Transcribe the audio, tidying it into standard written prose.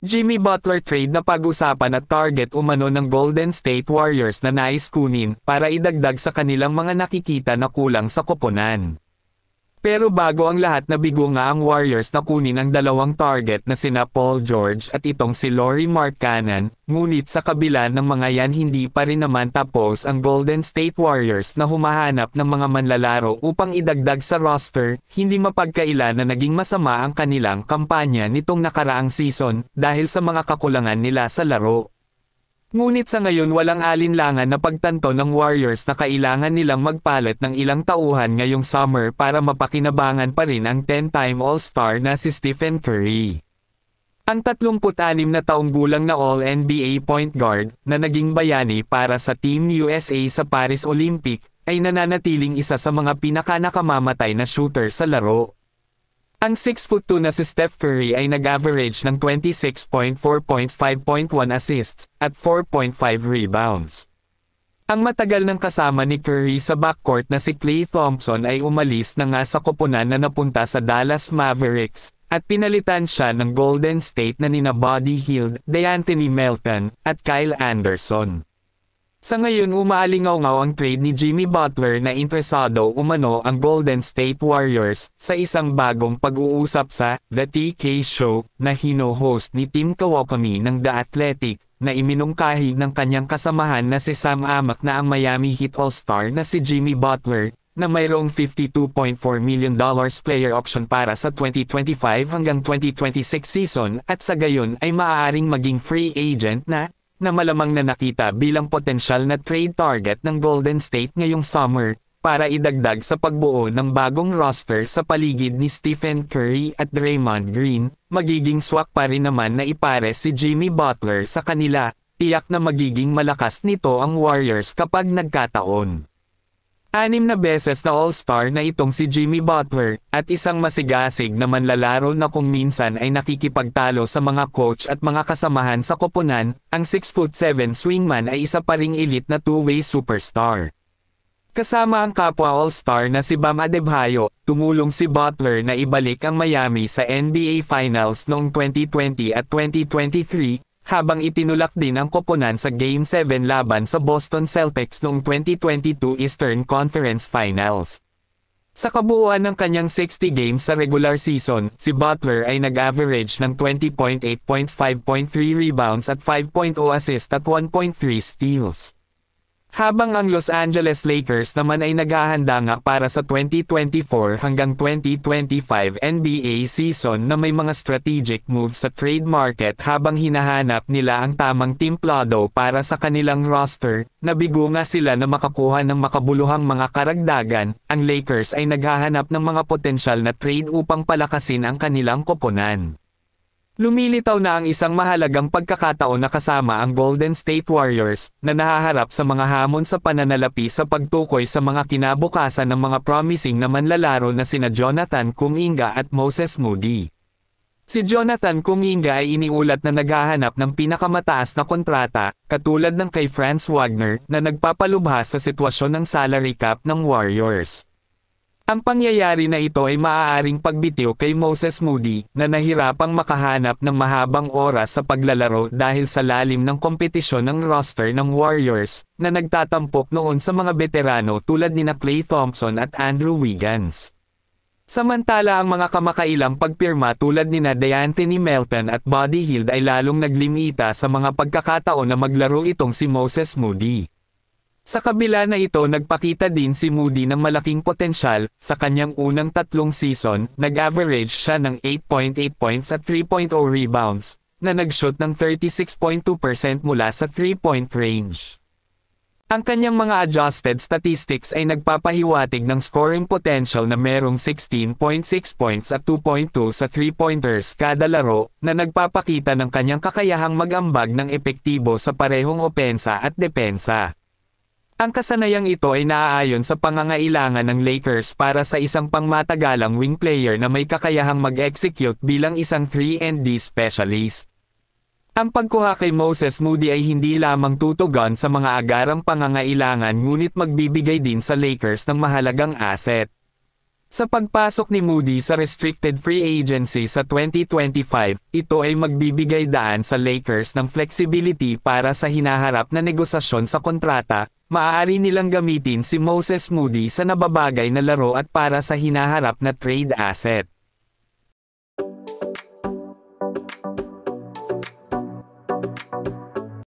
Jimmy Butler trade na pag-usapan at target umano ng Golden State Warriors na nais kunin para idagdag sa kanilang mga nakikita na kulang sa koponan. Pero bago ang lahat nabigo nga ang Warriors na kunin ang dalawang target na sina Paul George at itong si Lauri Markkanen, ngunit sa kabila ng mga yan hindi pa rin naman tapos ang Golden State Warriors na humahanap ng mga manlalaro upang idagdag sa roster, hindi mapagkaila na naging masama ang kanilang kampanya nitong nakaraang season dahil sa mga kakulangan nila sa laro. Ngunit sa ngayon walang alinlangan na pagtanto ng Warriors na kailangan nilang magpalit ng ilang tauhan ngayong summer para mapakinabangan pa rin ang 10-time All-Star na si Stephen Curry. Ang 36 na taong gulang na All-NBA point guard na naging bayani para sa Team USA sa Paris Olympic ay nananatiling isa sa mga pinakanakamamatay na shooter sa laro. Ang 6'2" na si Steph Curry ay nag-average ng 26.4 points, 5.1 assists, at 4.5 rebounds. Ang matagal ng kasama ni Curry sa backcourt na si Klay Thompson ay umalis na nga sa koponan na napunta sa Dallas Mavericks, at pinalitan siya ng Golden State na nina Buddy Hield, DeAnthony Melton, at Kyle Anderson. Sa ngayon umaalingaw-ngaw ang trade ni Jimmy Butler na interesado umano ang Golden State Warriors sa isang bagong pag-uusap sa The TK Show na hino-host ni Tim Kawakami ng The Athletic na iminungkahi ng kanyang kasamahan na si Sam Amick na ang Miami Heat All-Star na si Jimmy Butler na mayroong $52.4 million player option para sa 2025 hanggang 2026 season at sa gayon ay maaaring maging free agent na malamang na nakita bilang potensyal na trade target ng Golden State ngayong summer, para idagdag sa pagbuo ng bagong roster sa paligid ni Stephen Curry at Draymond Green, magiging swak pa rin naman na ipares si Jimmy Butler sa kanila, tiyak na magiging malakas nito ang Warriors kapag nagkataon. 6 na beses na All-Star na itong si Jimmy Butler, at isang masigasig na manlalaro na kung minsan ay nakikipagtalo sa mga coach at mga kasamahan sa koponan, ang 6'7" swingman ay isa pa ring elite na two-way superstar. Kasama ang kapwa All-Star na si Bam Adebayo, tumulong si Butler na ibalik ang Miami sa NBA Finals noong 2020 at 2023, habang itinulak din ang koponan sa Game 7 laban sa Boston Celtics noong 2022 Eastern Conference Finals. Sa kabuuan ng kanyang 60 games sa regular season, si Butler ay nag-average ng 20.8 points, 5.3 rebounds at 5.0 assists at 1.3 steals. Habang ang Los Angeles Lakers naman ay naghahanda nga para sa 2024 hanggang 2025 NBA season na may mga strategic moves sa trade market habang hinahanap nila ang tamang timplado para sa kanilang roster, nabigo nga sila na makakuha ng makabuluhang mga karagdagan, ang Lakers ay naghahanap ng mga potensyal na trade upang palakasin ang kanilang koponan. Lumilitaw na ang isang mahalagang pagkakataon na kasama ang Golden State Warriors, na nahaharap sa mga hamon sa pananalapi sa pagtukoy sa mga kinabukasan ng mga promising na manlalaro na sina Jonathan Kuminga at Moses Moody. Si Jonathan Kuminga ay iniulat na naghahanap ng pinakamataas na kontrata, katulad ng kay Franz Wagner, na nagpapalubhas sa sitwasyon ng salary cap ng Warriors. Ang pangyayari na ito ay maaaring pagbitiw kay Moses Moody, na nahirapang makahanap ng mahabang oras sa paglalaro dahil sa lalim ng kompetisyon ng roster ng Warriors, na nagtatampok noon sa mga veterano tulad nina Klay Thompson at Andrew Wiggins. Samantala ang mga kamakailang pagpirma tulad nina DeAnthony Melton at Buddy Hield ay lalong naglimita sa mga pagkakataon na maglaro itong si Moses Moody. Sa kabila na ito nagpakita din si Moody ng malaking potensyal, sa kanyang unang 3 season, nag-average siya ng 8.8 points at 3.0 rebounds, na nag-shoot ng 36.2% mula sa 3-point range. Ang kanyang mga adjusted statistics ay nagpapahiwatig ng scoring potential na merong 16.6 points at 2.2 sa 3-pointers kada laro, na nagpapakita ng kanyang kakayahang mag-ambag ng epektibo sa parehong opensa at depensa. Ang kasanayang ito ay naaayon sa pangangailangan ng Lakers para sa isang pangmatagalang wing player na may kakayahang mag-execute bilang isang 3-and-D specialist. Ang pagkuha kay Moses Moody ay hindi lamang tutugon sa mga agarang pangangailangan ngunit magbibigay din sa Lakers ng mahalagang asset. Sa pagpasok ni Moody sa restricted free agency sa 2025, ito ay magbibigay daan sa Lakers ng flexibility para sa hinaharap na negosasyon sa kontrata. Maaari nilang gamitin si Moses Moody sa nababagay na laro at para sa hinaharap na trade asset.